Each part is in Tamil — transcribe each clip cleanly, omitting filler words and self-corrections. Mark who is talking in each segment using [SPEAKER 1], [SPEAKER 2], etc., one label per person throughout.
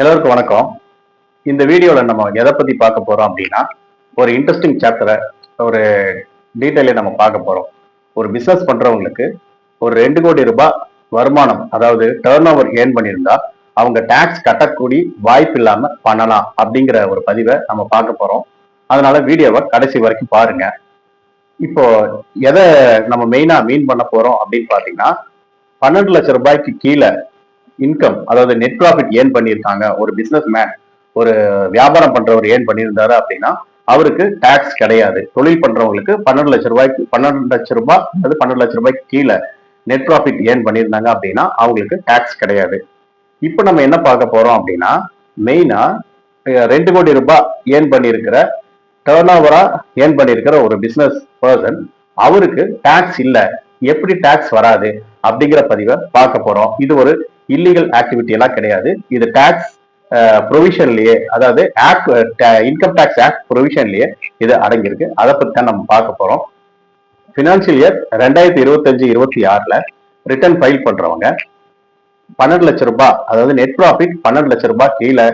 [SPEAKER 1] எல்லாருக்கும் வணக்கம். இந்த வீடியோல நம்ம எதை பத்தி பார்க்க போறோம் அப்படின்னா, ஒரு இன்ட்ரெஸ்டிங் சாப்டரை ஒரு டீட்டெயிலே நம்ம பார்க்க போறோம். ஒரு பிசினஸ் பண்றவங்களுக்கு ஒரு 2 கோடி ரூபாய் வருமானம், அதாவது டர்ன் ஓவர் ஏர்ன் பண்ணியிருந்தா அவங்க டாக்ஸ் கட்டக்கூடிய வாய்ப்பு இல்லாம பண்ணலாம் அப்படிங்கிற ஒரு பதிவை நம்ம பார்க்க போறோம். அதனால வீடியோவை கடைசி வரைக்கும் பாருங்க. இப்போ எதை நம்ம மெயினா மீன் பண்ண போறோம் அப்படின்னு பாத்தீங்கன்னா, 12 லட்சம் ரூபாய்க்கு கீழே இன்கம், அதாவது நெட் ப்ராஃபிட் ஏர்ன் பண்ணியிருக்காங்க ஒரு பிசினஸ் மேன், ஒரு வியாபாரம் பண்றவர் ஏர்ன் பண்ணியிருந்தாரு அப்படின்னா அவருக்கு டாக்ஸ் கிடையாது. தொழில் பண்றவங்களுக்கு 12 லட்சம் ரூபாய்க்கு 12 லட்சம் ரூபாய் அல்லது 12 லட்சம் ரூபாய்க்கு கீழே நெட் ப்ராஃபிட் ஏர்ன் பண்ணியிருந்தாங்க அப்படின்னா அவங்களுக்கு டாக்ஸ் கிடையாது. இப்போ நம்ம என்ன பார்க்க போறோம் அப்படின்னா, மெயினா 2 கோடி ரூபாய் ஏர்ன் பண்ணியிருக்கிற, டர்ன் ஓவரா ஏர்ன் பண்ணியிருக்கிற ஒரு பிசினஸ் பர்சன், அவருக்கு டாக்ஸ் இல்ல, எப்படி டாக்ஸ் வராது அப்படிங்கிற பதிவை பார்க்க போறோம். இது ஒரு இல்லீகல் ஆக்டிவிட்டி எல்லாம் கிடையாது. இது டாக்ஸ் ப்ரொவிஷன்லயே, அதாவது இன்கம் டாக்ஸ் ஆக்ட் ப்ரொவிஷன்லயே இது அடங்கியிருக்கு. அதை பத்தி தான் நம்ம பார்க்க போறோம். பினான்சியல் இயர் 2025-26 ரிட்டர்ன் ஃபைல் பண்றவங்க 12 லட்சம் ரூபாய், அதாவது நெட் ப்ராஃபிட் 12 லட்சம் ரூபாய் கீழே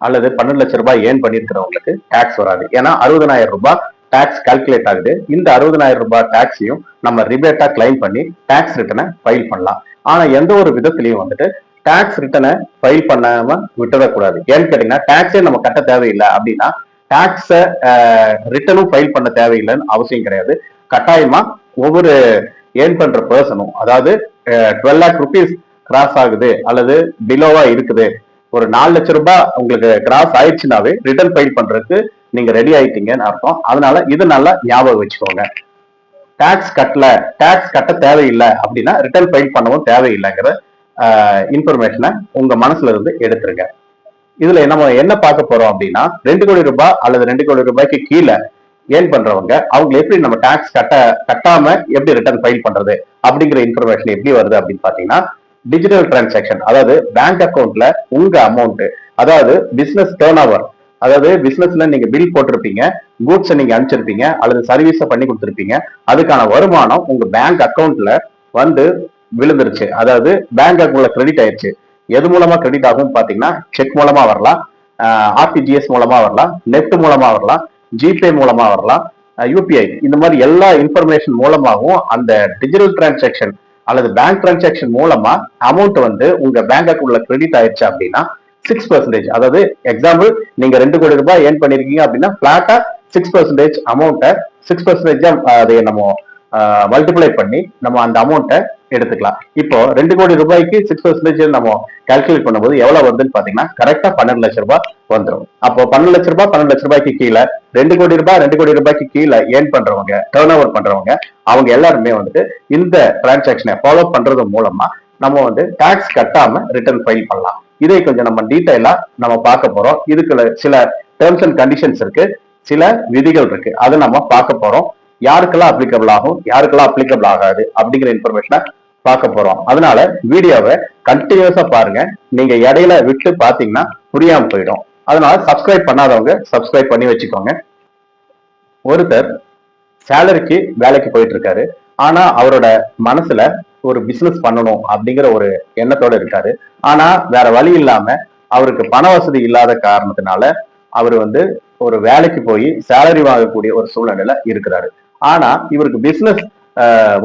[SPEAKER 1] அல்லது 12 லட்சம் ரூபாய் ஏர்ன் பண்ணிருக்கிறவங்களுக்கு டாக்ஸ் வராது. ஏன்னா 60,000 ரூபாய் டாக்ஸ் கால்குலேட் ஆகுது. இந்த 60,000 ரூபாய் டாக்ஸையும் நம்ம ரிபேட்டா கிளைம் பண்ணி டாக்ஸ் ரிட்டனை ஃபைல் பண்ணலாம். ஆனா எந்த ஒரு விதத்திலையும் டாக்ஸ் ரிட்டனை ஃபைல் பண்ணாம விட்டுறக்கூடாது. ஏன்னு கேட்டீங்கன்னா, டாக்ஸே நம்ம கட்ட தேவையில்லை அப்படின்னா டாக்ஸ ரிட்டனும் ஃபைல் பண்ண தேவையில்லைன்னு அவசியம் கிடையாது. கட்டாயமா ஒவ்வொரு ஏர்ன் பண்ற பர்சனும், அதாவது 12 லேக் ருபீஸ் கிராஸ் ஆகுது அல்லது பிலோவா இருக்குது, ஒரு 4 லட்சம் ரூபாய் உங்களுக்கு கிராஸ் ஆயிடுச்சுனாவே ரிட்டர்ன் ஃபைல் பண்றதுக்கு நீங்க ரெடி ஆயிட்டீங்கன்னு அர்த்தம். அதனால இது நல்லா ஞாபகம் வச்சுக்கோங்க. டாக்ஸ் கட்ட தேவையில்லை அப்படின்னா ரிட்டர்ன் ஃபைல் பண்ணவும் தேவையில்லைங்கிற இன்ஃபர்மேஷனை உங்க மனசுல இருந்து எடுத்துருங்க. இதுல நம்ம என்ன பார்க்க போறோம் அப்படின்னா, 2 கோடி ரூபாய் அல்லது 2 கோடி ரூபாய்க்கு கீழே ஏர்ன் பண்றவங்க அவங்க எப்படி நம்ம டாக்ஸ் கட்டாம எப்படி ரிட்டர்ன் ஃபைல் பண்றது அப்படிங்கிற இன்ஃபர்மேஷன் எப்படி வருது அப்படின்னு பாத்தீங்கன்னா, டிஜிட்டல் டிரான்சாக்ஷன், அதாவது பேங்க் அக்கௌண்ட்ல உங்க அமௌண்ட், அதாவது பிசினஸ் டர்ன் ஓவர், அதாவது பிசினஸ்ல நீங்க பில் போட்டிருப்பீங்க, கூட்ஸை நீங்க அனுப்பிச்சிருப்பீங்க அல்லது சர்வீஸை பண்ணி கொடுத்துருப்பீங்க, அதுக்கான வருமானம் உங்க பேங்க் அக்கௌண்ட்ல வந்து விழுந்துருச்சு, அதாவது பேங்க் அக்கௌண்ட்ல கிரெடிட் ஆயிடுச்சு. எது மூலமா கிரெடிட் ஆகும் பாத்தீங்கன்னா, செக் மூலமா வரலாம், ஆர்டிஜிஎஸ் மூலமா வரலாம், நெஃப்ட் மூலமா வரலாம், ஜிபே மூலமா வரலாம், யூபிஐ, இந்த மாதிரி எல்லா இன்ஃபர்மேஷன் மூலமாகவும் அந்த டிஜிட்டல் டிரான்சாக்ஷன் அல்லது பேங்க் டிரான்சாக்ஷன் மூலமா அமௌண்ட் உங்க பேங்க் அக்கௌண்ட்ல கிரெடிட் ஆயிடுச்சு அப்படின்னா 6%, அதாவது எக்ஸாம்பிள் நீங்க 2 கோடி ரூபாய் ஏர்ன் பண்ணிருக்கீங்க அப்படின்னா பிளாட்டா 6% அமௌண்ட்டை 6% அதை நம்ம மல்டிப்ளை பண்ணி நம்ம அந்த அமௌண்ட்டை எடுத்துக்கலாம். இப்போ 2 கோடி ரூபாய்க்கு 6% நம்ம கால்குலேட் பண்ணும்போது எவ்வளவு வருதுன்னு பாத்தீங்கன்னா கரெக்டா 12 லட்சம் ரூபாய் வந்துடும். அப்போ 12 லட்சம் ரூபாய் 12 லட்சம் ரூபாய்க்கு கீழே 2 கோடி ரூபாய் 2 கோடி ரூபாய்க்கு கீழே ஏர்ன் பண்றவங்க, டர்ன் ஓவர் பண்றவங்க, அவங்க எல்லாருமே இந்த டிரான்சாக்சனை ஃபாலோ பண்றது மூலமா நம்ம டாக்ஸ் கட்டாம ரிட்டர்ன் ஃபைல் பண்ணலாம். இதை கொஞ்சம் நம்ம டீட்டெயிலா நம்ம பார்க்க போறோம். இதுக்குள்ள சில டேர்ம்ஸ் அண்ட் கண்டிஷன்ஸ் இருக்கு, சில விதிகள் இருக்கு, அதை நம்ம பார்க்க போறோம். யாருக்கெல்லாம் அப்ளிகபிள் ஆகும், யாருக்கெல்லாம் அப்ளிகபிள் ஆகாது அப்படிங்கிற இன்ஃபர்மேஷனை பார்க்க போறோம். அதனால வீடியோவை கண்டினியூஸா பாருங்க. நீங்க இடையில விட்டு பாத்தீங்கன்னா புரியாம போயிடும். அதனால சப்ஸ்கிரைப் பண்ணாதவங்க சப்ஸ்கிரைப் பண்ணி வச்சுக்கோங்க. ஒருத்தர் சேலரிக்கு வேலைக்கு போயிட்டு இருக்காரு. ஆனா அவரோட மனசுல ஒரு பிசினஸ் பண்ணணும் அப்படிங்கிற ஒரு எண்ணத்தோட இருக்காரு. ஆனா வேற வழி இல்லாம அவருக்கு பண வசதி இல்லாத காரணத்தினால அவர் ஒரு வேலைக்கு போய் சேலரி வாங்கக்கூடிய ஒரு சூழ்நிலையில இருக்கிறாரு. ஆனா இவருக்கு பிசினஸ்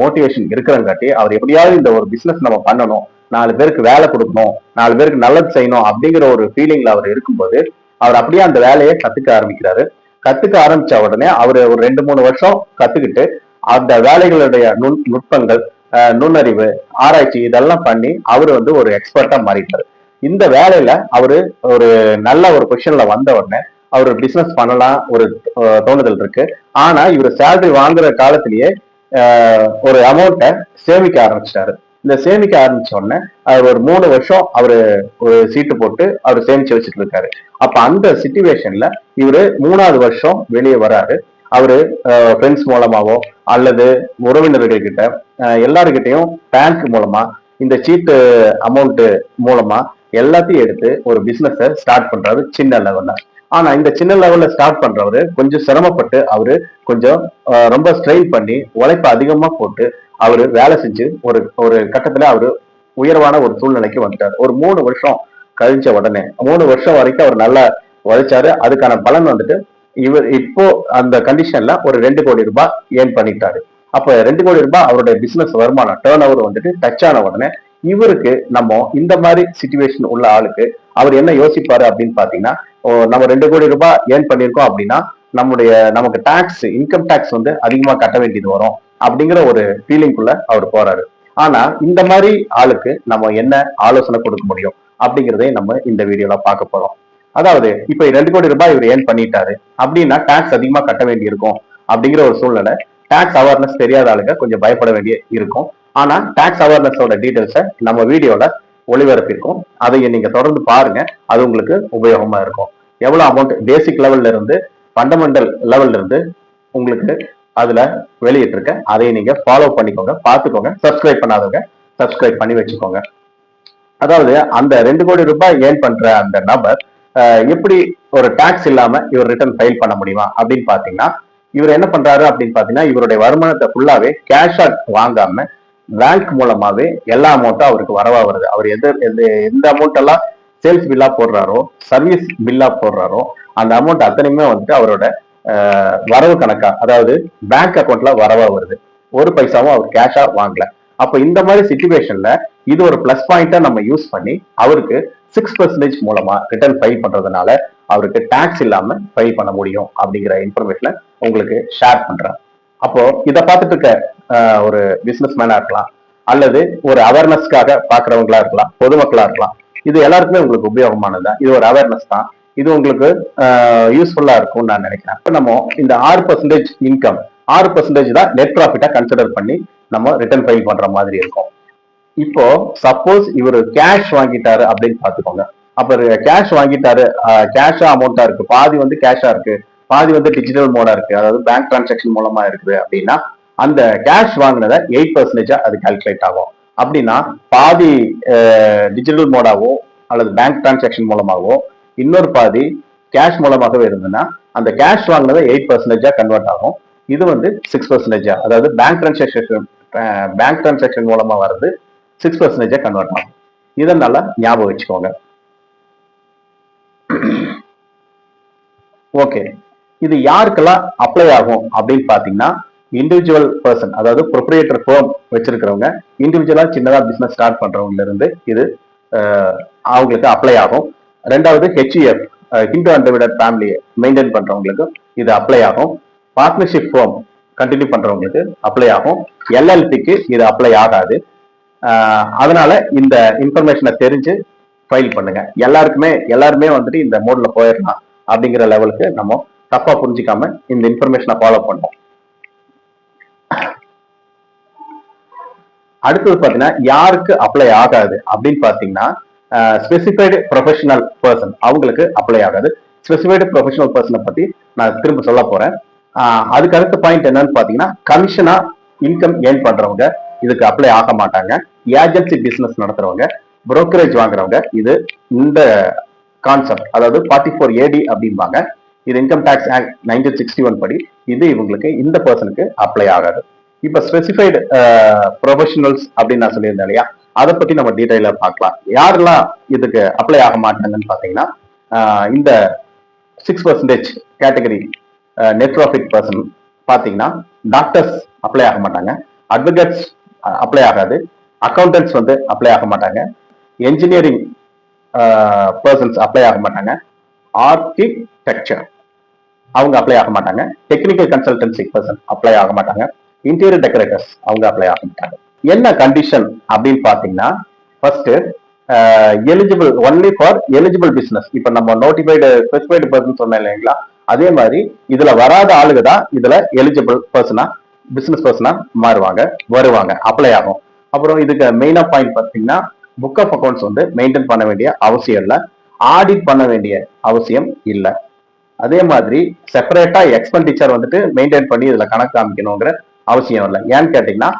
[SPEAKER 1] மோட்டிவேஷன் இருக்கிறங்காட்டி அவர் எப்படியாவது இந்த ஒரு பிசினஸ் நம்ம பண்ணணும், 4 பேருக்கு வேலை கொடுக்கணும், 4 பேருக்கு நல்லது செய்யணும் அப்படிங்கிற ஒரு ஃபீலிங்ல அவர் இருக்கும்போது அவர் அப்படியே அந்த வேலையை கத்துக்க ஆரம்பிக்கிறாரு. கத்துக்க ஆரம்பிச்ச உடனே அவர் ஒரு 2-3 வருஷம் கத்துக்கிட்டு அந்த வேலைகளுடைய நுட்பங்கள், நுண்ணறிவு, ஆராய்ச்சி இதெல்லாம் பண்ணி அவர் ஒரு எக்ஸ்பர்ட்டா மாறிட்டாரு. இந்த வேலையில அவரு ஒரு நல்ல ஒரு பொசிஷன்ல வந்த உடனே அவர் பிசினஸ் பண்ணலாம் ஒரு தோணுதல் இருக்கு. ஆனா இவர் சேலரி வாங்குற காலத்திலேயே ஒரு அமௌண்ட்டை சேமிக்க ஆரம்பிச்சிட்டாரு. இந்த சேமிக்க ஆரம்பிச்ச உடனே அவர் ஒரு 3 வருஷம் அவரு ஒரு சீட்டு போட்டு அவர் சேமிச்சு வச்சுட்டு இருக்காரு. அப்ப அந்த சிச்சுவேஷன்ல இவரு 3வது வருஷம் வெளியே வராரு. அவரு ஃப்ரெண்ட்ஸ் மூலமாவோ அல்லது உறவினர்கள் கிட்ட எல்லாருக்கிட்டையும் பேங்க் மூலமா இந்த சீட்டு அமௌண்ட் மூலமா எல்லாத்தையும் எடுத்து ஒரு பிசினஸ ஸ்டார்ட் பண்றாரு சின்ன லெவல்ல. ஆனா இந்த சின்ன லெவல்ல ஸ்டார்ட் பண்றவரு கொஞ்சம் சிரமப்பட்டு அவரு கொஞ்சம் ரொம்ப ஸ்ட்ரெயின் பண்ணி உழைப்பு அதிகமா போட்டு அவரு வேலை செஞ்சு ஒரு ஒரு கட்டத்துல அவரு உயர்வான ஒரு சூழ்நிலைக்கு வந்துட்டார். ஒரு 3 வருஷம் கழிச்ச உடனே 3 வருஷம் வரைக்கும் அவர் நல்லா உழைச்சாரு. அதுக்கான பலன் வந்துட்டு இவர் இப்போ அந்த கண்டிஷன்ல ஒரு 2 கோடி ரூபாய் ஏர்ன் பண்ணிட்டாரு. அப்ப 2 கோடி ரூபாய் அவருடைய பிசினஸ் வருமானம் டேர்ன் ஓவர் வந்துட்டு டச் ஆன உடனே இவருக்கு நம்ம இந்த மாதிரி சிச்சுவேஷன் உள்ள ஆளுக்கு அவர் என்ன யோசிப்பாரு அப்படின்னு பாத்தீங்கன்னா, நம்ம 2 கோடி ரூபாய் ஏர்ன் பண்ணியிருக்கோம் அப்படின்னா நமக்கு டாக்ஸ் இன்கம் டாக்ஸ் வந்து அதிகமா கட்ட வேண்டியது வரும் அப்படிங்கிற ஒரு ஃபீலிங்குள்ள அவர் போறாரு. ஆனா இந்த மாதிரி ஆளுக்கு நம்ம என்ன ஆலோசனை கொடுக்க முடியும் அப்படிங்கிறதே நம்ம இந்த வீடியோல பார்க்க போறோம். அதாவது இப்ப 2 கோடி ரூபாய் இவர் ஏர்ன் பண்ணிட்டாரு அப்படின்னா டாக்ஸ் அதிகமா கட்ட வேண்டி இருக்கும் அப்படிங்கிற ஒரு சூழ்நிலை. டாக்ஸ் அவேர்னஸ் தெரியாத ஆளுங்க கொஞ்சம் பயப்பட வேண்டிய இருக்கும். ஆனா டாக்ஸ் அவேர்னஸோட டீடைல்ஸை நம்ம வீடியோல ஒளிபரப்பிருக்கோம். அதை நீங்க தொடர்ந்து பாருங்க. அது உங்களுக்கு உபயோகமா இருக்கும். எவ்வளவு அமௌண்ட் பேசிக் லெவல்ல இருந்து ஃபண்டமெண்டல் லெவல்ல இருந்து உங்களுக்கு அதுல வெளியிட்டு இருக்க, அதை நீங்க ஃபாலோ பண்ணிக்கோங்க, பார்த்துக்கோங்க. சப்ஸ்கிரைப் பண்ணாதவங்க சப்ஸ்கிரைப் பண்ணி வச்சுக்கோங்க. அதாவது அந்த 2 கோடி ரூபாய் ஏர்ன் பண்ற அந்த நபர் எப்படி ஒரு டாக்ஸ் இல்லாம இவர் ரிட்டர்ன் ஃபைல் பண்ண முடியுமா அப்படின்னு பாத்தீங்கன்னா, இவர் என்ன பண்றாரு அப்படின்னு பாத்தீங்கன்னா, இவருடைய வருமானத்தை ஃபுல்லாவே கேஷா வாங்காம பேங்க் மூலமாவே எல்லா அமௌண்ட்டும் அவருக்கு வரவா வருது. அவர் எந்த அமௌண்ட் எல்லாம் சேல்ஸ் பில்லா போடுறாரோ, சர்வீஸ் பில்லா போடுறாரோ, அந்த அமௌண்ட் அத்தனையுமே வந்துட்டு அவரோட வரவு கணக்கா, அதாவது பேங்க் அக்கௌண்ட்ல வரவா வருது. ஒரு பைசாவும் அவர் கேஷா வாங்கல. அப்ப இந்த மாதிரி சிச்சுவேஷன்ல இது ஒரு பிளஸ் பாயிண்டா நம்ம யூஸ் பண்ணி அவருக்கு 6% மூலமா ரிட்டர்ன் ஃபைல் பண்றதுனால அவருக்கு டாக்ஸ் இல்லாம ஃபைல் பண்ண முடியும் அப்படிங்கிற இன்ஃபர்மேஷனை உங்களுக்கு ஷேர் பண்றேன். அப்போ இதை பார்த்துட்டு இருக்க ஒரு பிசினஸ் மேனா இருக்கலாம், அல்லது ஒரு அவேர்னஸ்க்காக பாக்குறவங்களா இருக்கலாம், பொதுமக்களா இருக்கலாம். இது எல்லாருக்குமே உங்களுக்கு உபயோகமானது தான். இது ஒரு அவேர்னஸ் தான். இது உங்களுக்கு யூஸ்ஃபுல்லா இருக்கும்னு நான் நினைக்கிறேன். இப்போ நம்ம இந்த 6% இன்கம் 6% தான் நெட் ப்ராஃபிட்டா கன்சிடர் பண்ணி நம்ம ரிட்டர்ன் ஃபைல் பண்ற மாதிரி இருக்கும். இப்போ சப்போஸ் இவர் கேஷ் வாங்கிட்டாரு அப்படின்னு பாத்துக்கோங்க. அப்ப கேஷ் வாங்கிட்டாரு, கேஷா அமௌண்டா இருக்கு, பாதி வந்து கேஷா இருக்கு, பாதி வந்து டிஜிட்டல் மோடா இருக்கு, அதாவது பேங்க் டிரான்சாக்ஷன் மூலமா இருக்குது அப்படின்னா அந்த கேஷ் வாங்கினதை 8% அது கால்குலேட் ஆகும். அப்படின்னா பாதி டிஜிட்டல் மோடாவோ அல்லது பேங்க் டிரான்சாக்ஷன் மூலமாகவோ இன்னொரு பாதி கேஷ் மூலமாகவே இருந்ததுன்னா அந்த கேஷ் வாங்கினதை 8% கன்வெர்ட் ஆகும். இது வந்து 6%, அதாவது பேங்க் டிரான்சாக்ஷன் மூலமா வர்றது 6% கன்வெர்ட் ஆகும். இதனால ஞாபகம் வச்சுக்கோங்க. ஓகே, இது யாருக்கெல்லாம் அப்ளை ஆகும் அப்படின்னு பாத்தீங்கன்னா, இண்டிவிஜுவல் பர்சன், அதாவது ப்ரொப்ரியேட்டர் ஃபர்ம் வச்சிருக்கிறவங்க, இண்டிவிஜுவலா சின்னதா பிசினஸ் ஸ்டார்ட் பண்றவங்கல இருந்து இது அவங்களுக்கு அப்ளை ஆகும். ரெண்டாவது HUF, Hindu undivided family maintain பண்றவங்களுக்கு இது அப்ளை ஆகும். பார்ட்னர்ஷிப் ஃபர்ம் கண்டினியூ பண்றவங்களுக்கு அப்ளை ஆகும். LLPக்கு இது அப்ளை ஆகாது. அதனால இந்த இன்ஃபர்மேஷனை தெரிஞ்சு ஃபைல் பண்ணுங்க. எல்லாருமே வந்துட்டு இந்த மோட்ல போயிடலாம் அப்படிங்கிற லெவலுக்கு நம்ம தப்பா புரிஞ்சுக்காம இந்த இன்ஃபர்மேஷனை ஃபாலோ பண்ணோம். அடுத்தது பாத்தீங்கன்னா, யாருக்கு அப்ளை ஆகாது அப்படின்னு பாத்தீங்கன்னா, ஸ்பெசிஃபைடு ப்ரொஃபஷனல் பர்சன் அவங்களுக்கு அப்ளை ஆகாது. ஸ்பெசிஃபைடு ப்ரொஃபஷனல் பர்சனை பத்தி நான் திரும்ப சொல்ல போறேன். அதுக்கு அடுத்த பாயிண்ட் என்னன்னு பாத்தீங்கன்னா, கமிஷனா இன்கம் ஏர்ன் பண்றவங்க இதுக்கு அப்ளை ஆக மாட்டாங்க. ஏஜென்சி பிசினஸ் நடத்துறவங்க, புரோக்கரேஜ் வாங்குறவங்க, இது இந்த கான்செப்ட், அதாவது 44AD அப்படிம்பாங்க. இது இன்கம் டாக்ஸ் ஆக்ட் 1961 படி இது இவங்களுக்கு இந்த பர்சனுக்கு அப்ளை ஆகாது. இப்ப ஸ்பெசிஃபைடு ப்ரொஃபஷனல்ஸ் அப்படின்னு நான் சொல்லியிருந்தேன் இல்லையா, அதை பத்தி நம்ம டீடைலா பார்க்கலாம். யாரெல்லாம் இதுக்கு அப்ளை ஆக மாட்டாங்கன்னு பாத்தீங்கன்னா, இந்த 6% கேட்டகரி நெட் ப்ராஃபிட் பர்சன் பாத்தீங்கன்னா, டாக்டர்ஸ் அப்ளை ஆக மாட்டாங்க, அட்வொகேட்ஸ் அப்ளை ஆகாது, அக்கௌண்டன்ட்ஸ் வந்து அப்ளை ஆக மாட்டாங்க, என்ஜினியரிங் பர்சன்ஸ் அப்ளை ஆக மாட்டாங்க, ஆர்கிடெக்சர் அவங்க அப்ளை ஆக மாட்டாங்க, டெக்னிக்கல் கன்சல்டன்சி பர்சன் அப்ளை ஆக மாட்டாங்க, இன்டீரியர் டெக்கரேட்டர்ஸ் அவங்க அப்ளை ஆக மாட்டாங்க. என்ன கண்டிஷன் அப்படின்னு பாத்தீங்கன்னா, first eligible only for eligible business. இப்ப நம்ம நோட்டிஃபைடு ஸ்பெசிஃபைடு பர்சன் சொன்னேன் இல்லைங்களா, அதே மாதிரி இதுல வராத ஆளுங்க தான் இதுல எலிஜிபிள் பர்சனா பிசினஸ் பர்சனா வருவாங்க, அப்ளை ஆகும். அப்புறம் இதுக்கு மெயினா பாயிண்ட் பாத்தீங்கன்னா, புக் ஆஃப் அக்கௌண்ட்ஸ் வந்து மெயின்டைன் பண்ண வேண்டிய அவசியம் இல்லை, ஆடிட் பண்ண வேண்டிய அவசியம் இல்லை. அதே மாதிரி செப்பரேட்டா எக்ஸ்பெண்டிச்சர் வந்துட்டு மெயின்டைன் பண்ணி இதுல கணக்கு காமிக்கணுங்கிற அவசியம் இல்லை. ஏன்னு கேட்டீங்கன்னா,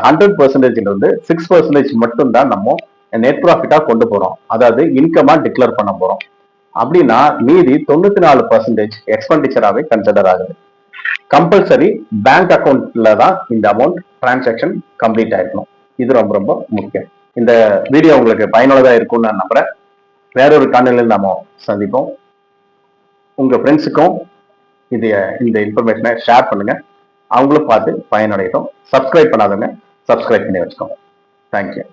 [SPEAKER 1] 100% இருந்து 6% மட்டும் தான் நம்ம நெட் ப்ராஃபிட்டா கொண்டு போறோம், அதாவது இன்கமா டிக்ளேர் பண்ண போறோம். அப்படின்னா மீதி 94% எக்ஸ்பெண்டிச்சராகவே கன்சிடர் ஆகுது. கம்பல்சரி பேங்க் அக்கௌண்ட்ல தான் இந்த அமௌண்ட் டிரான்சாக்ஷன் கம்ப்ளீட் ஆயிருக்கணும். இது ரொம்ப ரொம்ப முக்கியம். இந்த வீடியோ உங்களுக்கு பயனுள்ளதா இருக்கும்னு நான் நம்புறேன். வேறொரு காணொலியில் நாம சந்திப்போம். உங்க ஃப்ரெண்ட்ஸுக்கும் இந்த இன்ஃபர்மேஷனை ஷேர் பண்ணுங்க. அவங்களும் பார்த்து பயனடையட்டும். சப்ஸ்கிரைப் பண்ணாதவங்க சப்ஸ்கிரைப் பண்ணி வச்சுக்கோங்க. தேங்க்யூ.